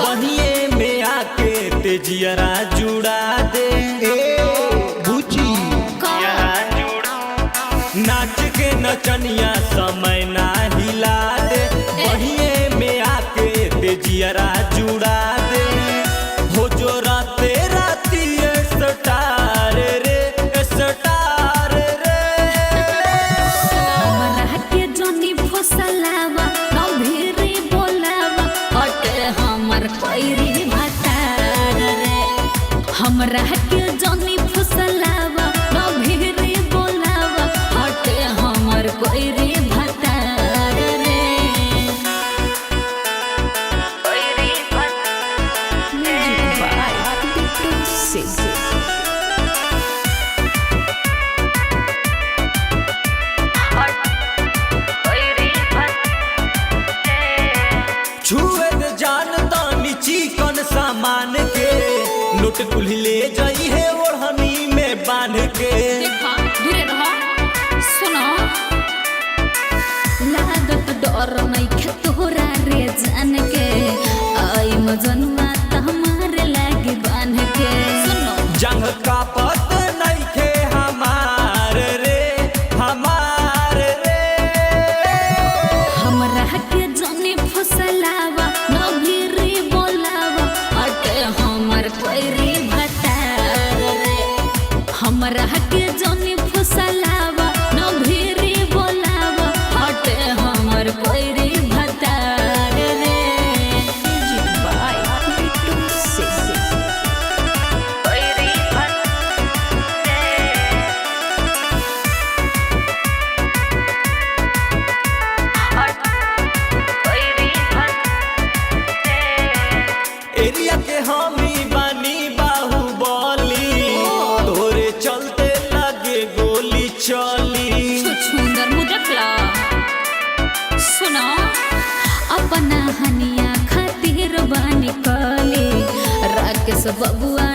बहिए में आके तेजियरा जुड़ा दे बुची नाच के नचनिया समय ना हिला दे बहिए में आके तेजियरा जुड़ा दे हो जो राते राती स्टार रे स्टार रे हमरा के जोनी फसलावा न भेरे बोलावा अटे हमर पैरी भतार रे हमरा के जोनी फसलावा न भेरे बोलावा अटे हमर पैरी भतार रे पैरी भतार बाय बिट्टू से छुए न जानता चिकन सामान के नोट कुल्ही ले जाई है ओढ़नी में बांध के देखा दूरे रहा सुनो लागत डर नहीं खे तोरा रे जान के आई मजनुआ त हमारे लागे बांध के सुनो जंग का पत नहीं खे हमार रे हमरा के जनी फसलावा न भिरी बोलावा अटे हमर पैरी भतार रे हमरा के जनी फसलावा न भिरी बोलावा अटे हमर पैरी भतार रे बाय बिट्टू से पैरी एरिया के हमी बानी बाहुबली तोरे चलते लगे गोली चली सुंदर मुजकला सुनो अपना हनिया खातिर बानी कली राकेश बबुआ